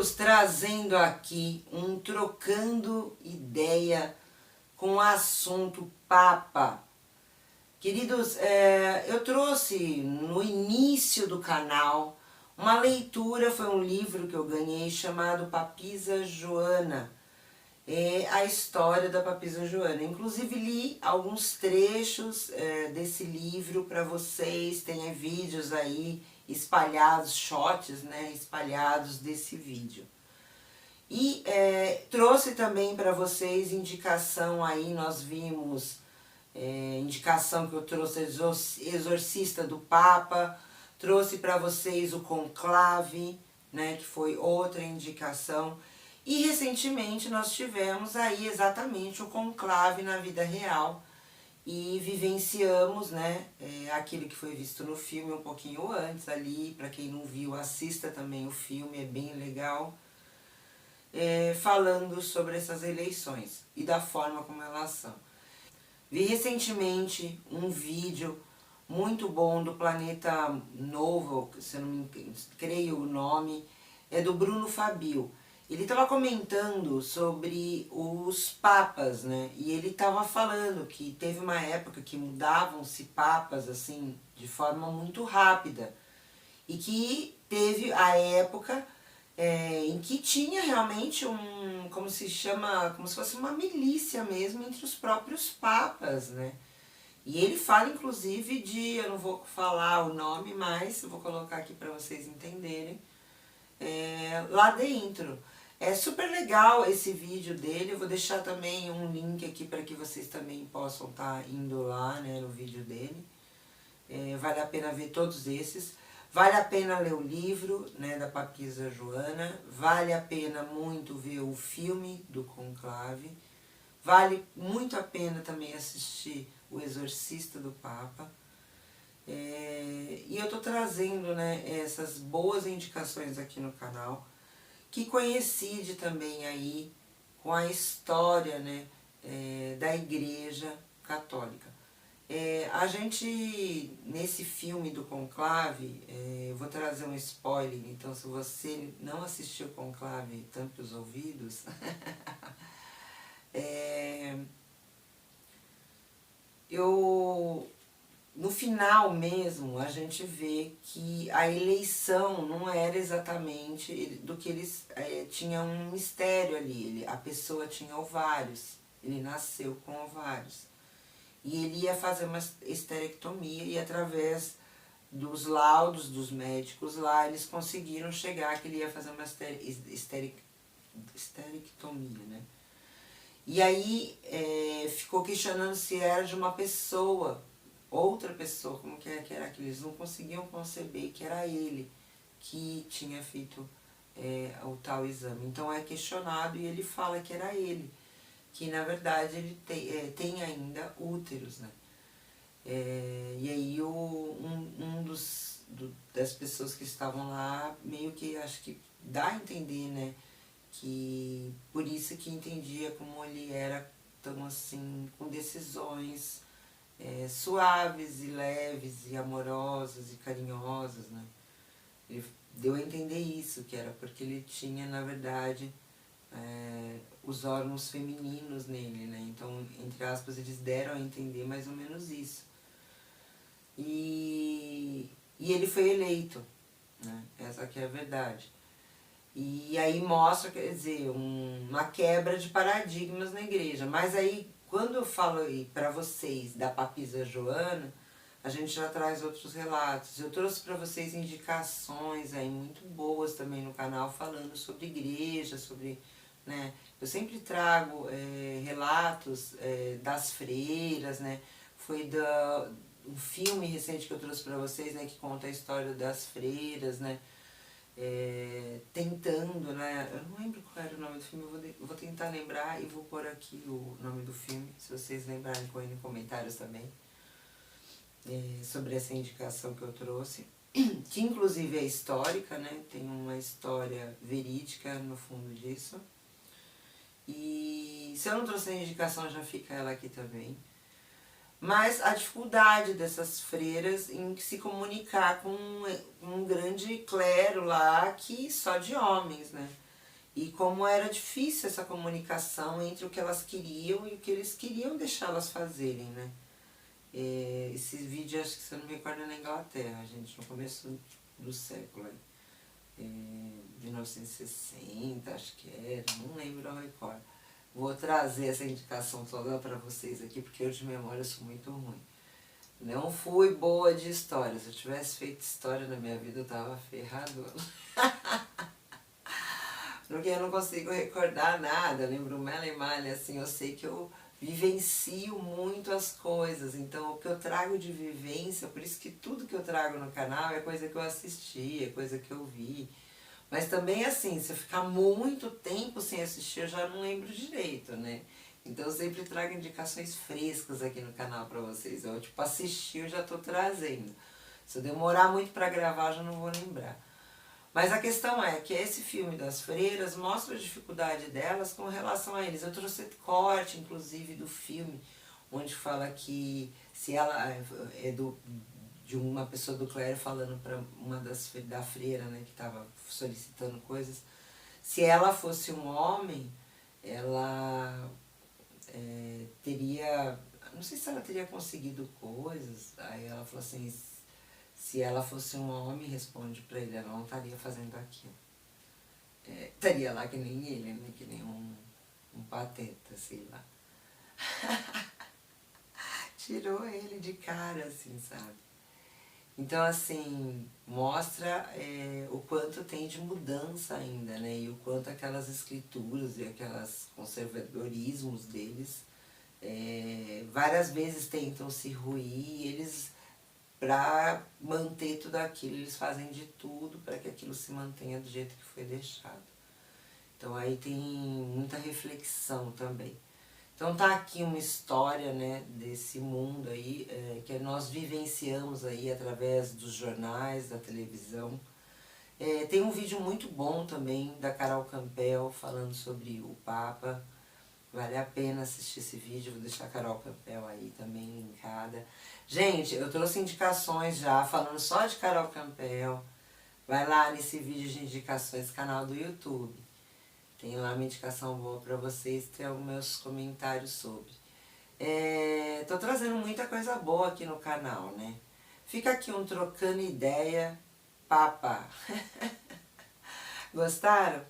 Queridos, trazendo aqui um trocando ideia com o assunto Papa. Queridos, eu trouxe no início do canal uma leitura, foi um livro que eu ganhei chamado Papisa Joana. É a história da Papisa Joana. Inclusive li alguns trechos desse livro para vocês, tem vídeos aí espalhados, shots, né, espalhados desse vídeo. E trouxe também para vocês indicação aí, nós vimos indicação que eu trouxe Exorcista do Papa, trouxe para vocês o Conclave, né, que foi outra indicação. E recentemente nós tivemos aí exatamente o conclave na vida real e vivenciamos, né, aquilo que foi visto no filme um pouquinho antes ali. Para quem não viu, assista também o filme, é bem legal, falando sobre essas eleições e da forma como elas são. Vi recentemente um vídeo muito bom do Planeta Novo, se eu não me creio o nome, é do Bruno Fabio. Ele estava comentando sobre os papas, né? E ele estava falando que teve uma época que mudavam-se papas assim de forma muito rápida. E que teve a época em que tinha realmente como se chama, como se fosse uma milícia mesmo entre os próprios papas, né? E ele fala inclusive de, eu não vou falar o nome, mas eu vou colocar aqui para vocês entenderem, lá dentro. É super legal esse vídeo dele, eu vou deixar também um link aqui para que vocês também possam estar indo lá, né, no vídeo dele. Vale a pena ver todos esses. Vale a pena ler o livro, né, da Papisa Joana. Vale a pena muito ver o filme do Conclave. Vale muito a pena também assistir o Exorcista do Papa. E eu tô trazendo, né, essas boas indicações aqui no canal, que coincide também aí com a história, né, da Igreja Católica. A gente, nesse filme do Conclave, eu vou trazer um spoiler, então se você não assistiu Conclave, tampe os ouvidos. No final mesmo, a gente vê que a eleição não era exatamente do que eles tinham um mistério ali. A pessoa tinha ovários, ele nasceu com ovários. E ele ia fazer uma esterectomia e através dos laudos dos médicos lá, eles conseguiram chegar que ele ia fazer uma esterectomia, né? E aí ficou questionando se era de uma pessoa, outra pessoa, como que era aquilo. Eles não conseguiam conceber que era ele que tinha feito o tal exame. Então é questionado e ele fala que era ele, que na verdade ele tem ainda úteros, né? E aí das pessoas que estavam lá meio que, acho que dá a entender, né, que por isso que entendia como ele era tão assim, com decisões suaves e leves e amorosas e carinhosas, né? Ele deu a entender isso, que era porque ele tinha, na verdade, os órgãos femininos nele, né? Então, entre aspas, eles deram a entender mais ou menos isso. E ele foi eleito, né? Essa que é a verdade. E aí mostra, quer dizer, uma quebra de paradigmas na igreja. Mas aí, quando eu falo aí para vocês da Papisa Joana, a gente já traz outros relatos. Eu trouxe para vocês indicações aí muito boas também no canal, falando sobre igreja, sobre, né? Eu sempre trago relatos das freiras, né? Foi um filme recente que eu trouxe para vocês, né, que conta a história das freiras, né? Tentando, né? Eu não lembro qual era o nome do filme, eu vou tentar lembrar e vou pôr aqui o nome do filme, se vocês lembrarem, põe nos comentários também, sobre essa indicação que eu trouxe, que inclusive é histórica, né? Tem uma história verídica no fundo disso. E se eu não trouxe a indicação, já fica ela aqui também. Mas a dificuldade dessas freiras em se comunicar com um grande clero lá, que só de homens, né? e como era difícil essa comunicação entre o que elas queriam e o que eles queriam deixá-las fazerem, né? Esse vídeo, acho que se eu não me recordo, é na Inglaterra, gente, no começo do século, 1960, acho que era, não lembro ao recordo. Vou trazer essa indicação toda para vocês aqui, porque eu de memória eu sou muito ruim. Não fui boa de história, se eu tivesse feito história na minha vida eu tava ferrado. Porque eu não consigo recordar nada, eu lembro mela e malha, assim, eu sei que eu vivencio muito as coisas, então o que eu trago de vivência, por isso que tudo que eu trago no canal é coisa que eu assisti, é coisa que eu vi. Mas também assim, se eu ficar muito tempo sem assistir, eu já não lembro direito, né? Então eu sempre trago indicações frescas aqui no canal pra vocês. Eu, tipo, assistir eu já tô trazendo. Se eu demorar muito pra gravar, eu já não vou lembrar. Mas a questão é que esse filme das freiras mostra a dificuldade delas com relação a eles. Eu trouxe corte, inclusive, do filme, onde fala que se ela de uma pessoa do clero falando para uma da freira, né, que estava solicitando coisas, se ela fosse um homem, ela teria, não sei se ela teria conseguido coisas. Aí ela falou assim, se ela fosse um homem, responde pra ele, ela não estaria fazendo aquilo. Estaria lá que nem ele, né? Que nem um pateta, sei lá. Tirou ele de cara, assim, sabe? Então, assim, mostra o quanto tem de mudança ainda, né? E o quanto aquelas escrituras e aquelas conservadorismos deles várias vezes tentam se ruir e eles, para manter tudo aquilo, eles fazem de tudo para que aquilo se mantenha do jeito que foi deixado. Então aí tem muita reflexão também. Então tá aqui uma história, né, desse mundo aí, que nós vivenciamos aí através dos jornais, da televisão. Tem um vídeo muito bom também da Carol Campbell falando sobre o Papa. Vale a pena assistir esse vídeo, vou deixar a Carol Campbell aí também linkada. Gente, eu trouxe indicações já, falando só de Carol Campbell. Vai lá nesse vídeo de indicações, canal do YouTube. Tem lá uma indicação boa pra vocês, tem alguns meus comentários sobre. Tô trazendo muita coisa boa aqui no canal, né? Fica aqui um trocando ideia, papa. Gostaram?